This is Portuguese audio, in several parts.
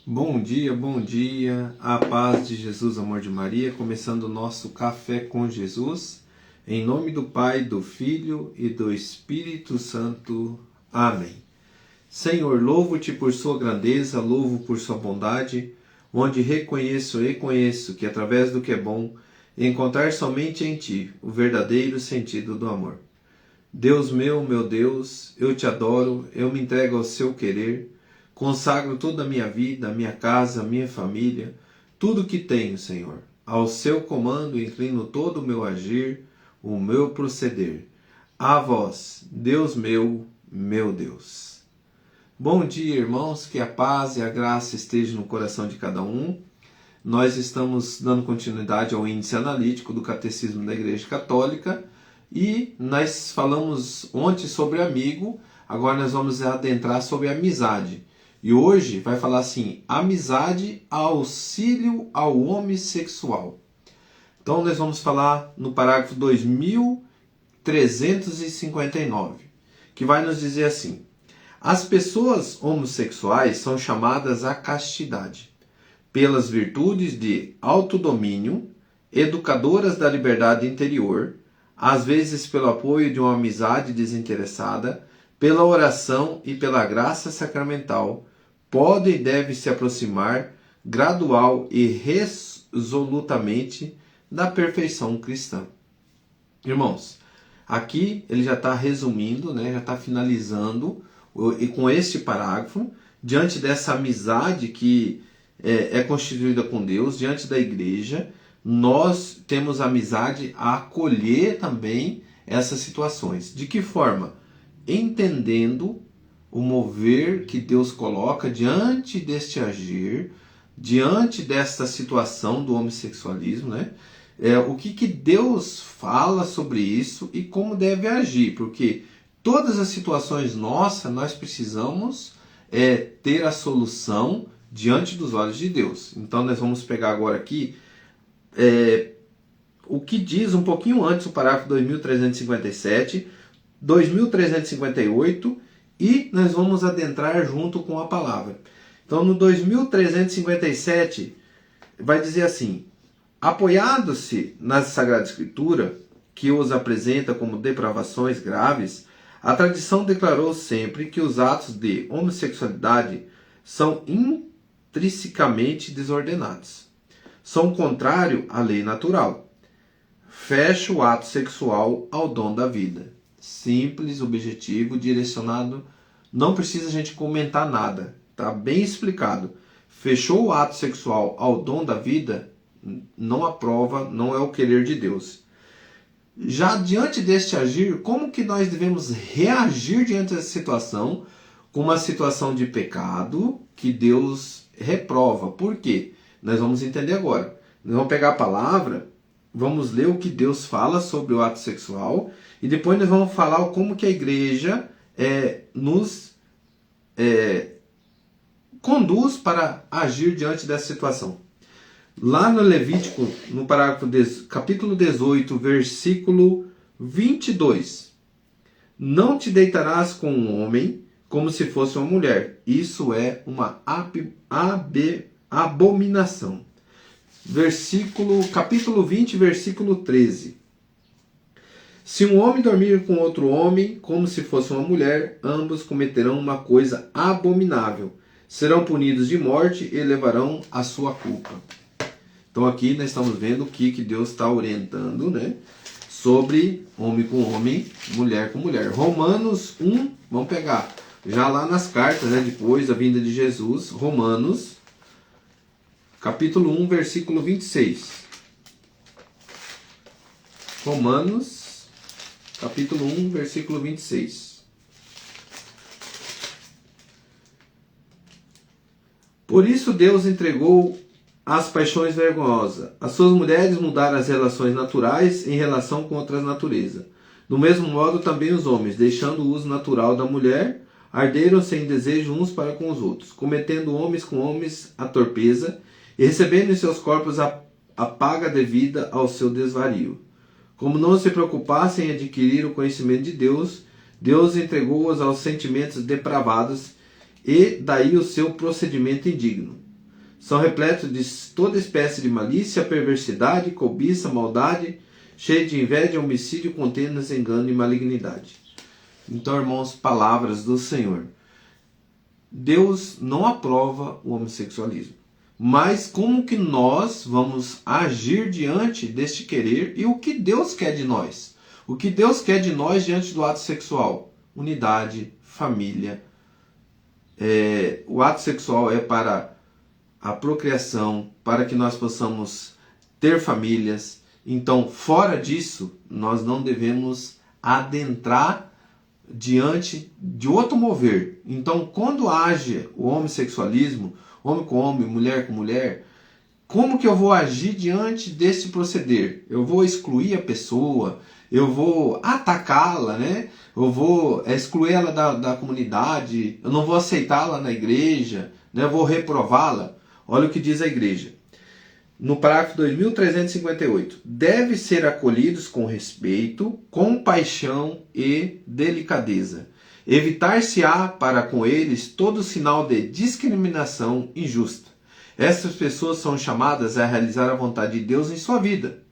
Bom dia, a paz de Jesus, amor de Maria, começando o nosso Café com Jesus, em nome do Pai, do Filho e do Espírito Santo. Amém. Senhor, louvo-te por sua grandeza, louvo por sua bondade, onde reconheço e conheço que através do que é bom, encontrar somente em ti o verdadeiro sentido do amor. Deus meu Deus, eu te adoro, eu me entrego ao seu querer, consagro toda a minha vida, a minha casa, a minha família, tudo que tenho, Senhor. Ao seu comando inclino todo o meu agir, o meu proceder. A vós, Deus meu Deus. Bom dia, irmãos, que a paz e a graça estejam no coração de cada um. Nós estamos dando continuidade ao índice analítico do Catecismo da Igreja Católica e nós falamos ontem sobre amigo, agora nós vamos adentrar sobre amizade. E hoje vai falar assim, amizade, auxílio ao homossexual. Então nós vamos falar no parágrafo 2359, que vai nos dizer assim, as pessoas homossexuais são chamadas à castidade, pelas virtudes de autodomínio, educadoras da liberdade interior, às vezes pelo apoio de uma amizade desinteressada, pela oração e pela graça sacramental, pode e deve se aproximar gradual e resolutamente da perfeição cristã. Irmãos, aqui ele já está resumindo, já está finalizando e com este parágrafo, diante dessa amizade que é constituída com Deus, diante da igreja, nós temos amizade a acolher também essas situações. De que forma? Entendendo o mover que Deus coloca diante deste agir, diante desta situação do homossexualismo, o que Deus fala sobre isso e como deve agir, porque todas as situações nossas nós precisamos ter a solução diante dos olhos de Deus. Então nós vamos pegar agora aqui o que diz um pouquinho antes o parágrafo 2357, 2358 e nós vamos adentrar junto com a palavra. Então no 2357 vai dizer assim, apoiado-se na Sagrada Escritura, que os apresenta como depravações graves, a tradição declarou sempre que os atos de homossexualidade são intrinsecamente desordenados. São contrário à lei natural. Fecha o ato sexual ao dom da vida. Simples, objetivo, direcionado. Não precisa a gente comentar nada. Está bem explicado. Fechou o ato sexual ao dom da vida, não aprova, não é o querer de Deus. Já diante deste agir, como que nós devemos reagir diante dessa situação? Com uma situação de pecado que Deus reprova. Por quê? Nós vamos entender agora. Nós vamos pegar a palavra, vamos ler o que Deus fala sobre o ato sexual e depois nós vamos falar como que a igreja nos conduz para agir diante dessa situação. Lá no Levítico, no parágrafo capítulo 18, versículo 22. Não te deitarás com um homem como se fosse uma mulher. Isso é uma abominação. Capítulo 20, versículo 13. Se um homem dormir com outro homem, como se fosse uma mulher, ambos cometerão uma coisa abominável. Serão punidos de morte e levarão a sua culpa. Então aqui nós estamos vendo o que Deus está orientando, sobre homem com homem, mulher com mulher. Romanos 1, vamos pegar já lá nas cartas, depois da vinda de Jesus, Romanos, capítulo 1, versículo 26. Romanos, capítulo 1, versículo 26. Por isso Deus entregou as paixões vergonhosas. As suas mulheres mudaram as relações naturais em relação com outras naturezas. Do mesmo modo também os homens, deixando o uso natural da mulher, arderam-se em desejo uns para com os outros, cometendo homens com homens a torpeza, e recebendo em seus corpos a paga devida ao seu desvario. Como não se preocupassem em adquirir o conhecimento de Deus, Deus entregou-os aos sentimentos depravados, e daí o seu procedimento indigno. São repletos de toda espécie de malícia, perversidade, cobiça, maldade, cheio de inveja, homicídio, contendas, engano e malignidade. Então, irmãos, palavras do Senhor. Deus não aprova o homossexualismo. Mas como que nós vamos agir diante deste querer e o que Deus quer de nós? O que Deus quer de nós diante do ato sexual? Unidade, família. O ato sexual é para a procriação, para que nós possamos ter famílias. Então, fora disso, nós não devemos adentrar diante de outro mover. Então, quando age o homossexualismo, homem com homem, mulher com mulher, como que eu vou agir diante desse proceder? Eu vou excluir a pessoa, eu vou atacá-la, né? Eu vou excluir ela da comunidade, eu não vou aceitá-la na igreja, né? Eu vou reprová-la. Olha o que diz a igreja. No parágrafo 2358, deve ser acolhidos com respeito, compaixão e delicadeza. Evitar-se-á para com eles todo sinal de discriminação injusta. Essas pessoas são chamadas a realizar a vontade de Deus em sua vida.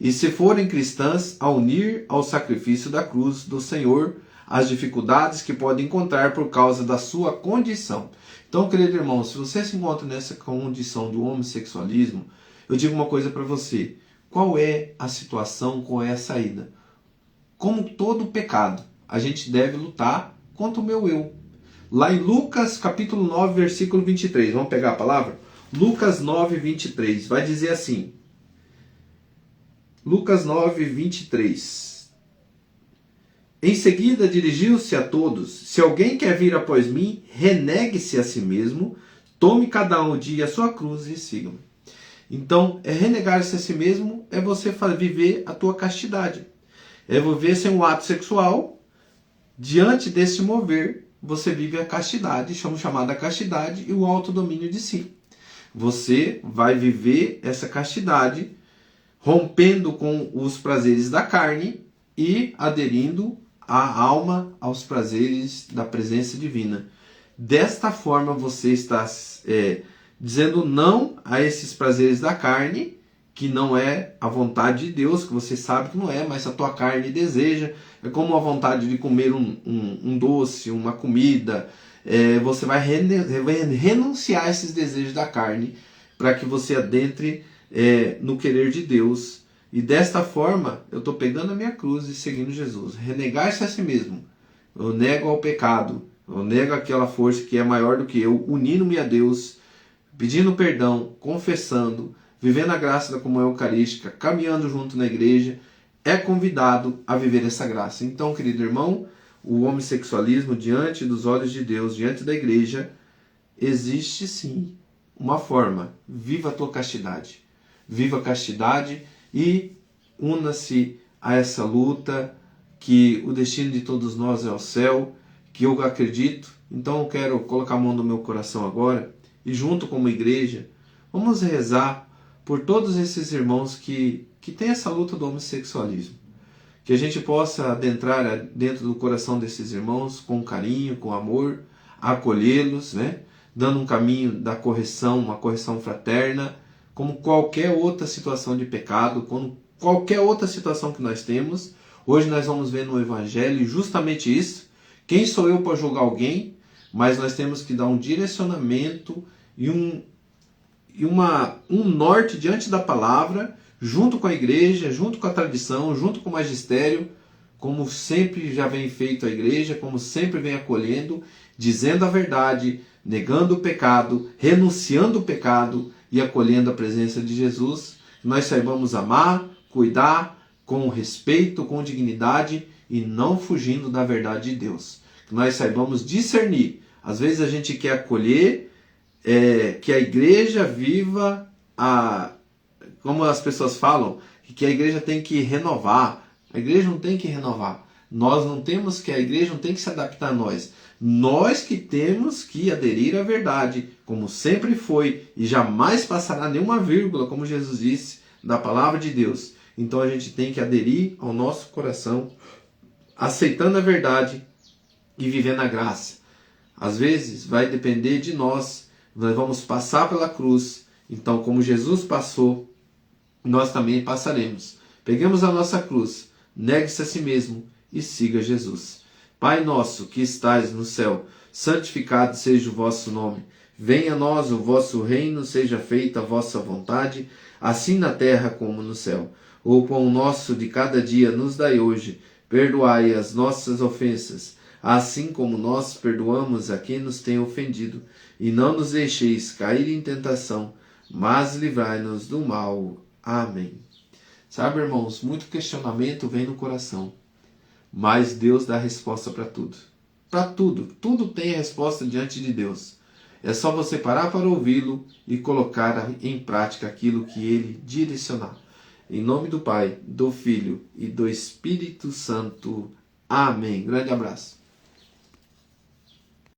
E se forem cristãs, a unir ao sacrifício da cruz do Senhor as dificuldades que podem encontrar por causa da sua condição. Então, querido irmão, se você se encontra nessa condição do homossexualismo, eu digo uma coisa para você. Qual é a situação, qual é a saída? Como todo pecado, a gente deve lutar contra o meu eu. Lá em Lucas capítulo 9, versículo 23, vamos pegar a palavra? Lucas 9, 23, vai dizer assim. Lucas 9, 23. Em seguida dirigiu-se a todos: se alguém quer vir após mim, renegue-se a si mesmo, tome cada um dia a sua cruz e siga-me. Então, renegar-se a si mesmo é você viver a tua castidade. É viver sem um ato sexual. Diante desse mover, você vive a castidade, chamada castidade, e o autodomínio de si. Você vai viver essa castidade rompendo com os prazeres da carne e aderindo a alma aos prazeres da presença divina. Desta forma você está dizendo não a esses prazeres da carne, que não é a vontade de Deus, que você sabe que não é, mas a tua carne deseja. É como a vontade de comer um doce, uma comida. Você vai renunciar a esses desejos da carne para que você adentre no querer de Deus. E desta forma, eu estou pegando a minha cruz e seguindo Jesus. Renegar-se a si mesmo. Eu nego ao pecado. Eu nego aquela força que é maior do que eu, unindo-me a Deus, pedindo perdão, confessando, vivendo a graça da comunhão eucarística, caminhando junto na igreja, é convidado a viver essa graça. Então, querido irmão, o homossexualismo diante dos olhos de Deus, diante da igreja, existe sim uma forma. Viva a tua castidade. Viva a castidade e una-se a essa luta, que o destino de todos nós é o céu, que eu acredito. Então eu quero colocar a mão no meu coração agora e junto como igreja, vamos rezar por todos esses irmãos que têm essa luta do homossexualismo. Que a gente possa adentrar dentro do coração desses irmãos com carinho, com amor, acolhê-los, né? Dando um caminho da correção, uma correção fraterna, como qualquer outra situação de pecado, como qualquer outra situação que nós temos. Hoje nós vamos ver no Evangelho justamente isso. Quem sou eu para julgar alguém? Mas nós temos que dar um direcionamento e um norte diante da palavra, junto com a igreja, junto com a tradição, junto com o magistério, como sempre já vem feito a igreja, como sempre vem acolhendo, dizendo a verdade, negando o pecado, renunciando o pecado e acolhendo a presença de Jesus. Nós saibamos amar, cuidar com respeito, com dignidade e não fugindo da verdade de Deus. Que nós saibamos discernir. Às vezes a gente quer acolher, que a igreja viva como as pessoas falam, que a igreja tem que renovar. A igreja não tem que renovar. Nós não temos que, a igreja não tem que se adaptar a nós. Nós que temos que aderir à verdade, como sempre foi, e jamais passará nenhuma vírgula, como Jesus disse, da palavra de Deus. Então a gente tem que aderir ao nosso coração, aceitando a verdade e vivendo a graça. Às vezes vai depender de nós nós vamos passar pela cruz. Então, como Jesus passou, nós também passaremos. Peguemos a nossa cruz, negue-se a si mesmo e siga Jesus. Pai nosso que estais no céu, santificado seja o vosso nome. Venha a nós o vosso reino, seja feita a vossa vontade, assim na terra como no céu. O pão nosso de cada dia nos dai hoje. Perdoai as nossas ofensas, assim como nós perdoamos a quem nos tem ofendido. E não nos deixeis cair em tentação, mas livrai-nos do mal. Amém. Sabe, irmãos, muito questionamento vem no coração, mas Deus dá resposta para tudo. Para tudo. Tudo tem resposta diante de Deus. É só você parar para ouvi-lo e colocar em prática aquilo que ele direcionar. Em nome do Pai, do Filho e do Espírito Santo. Amém. Grande abraço.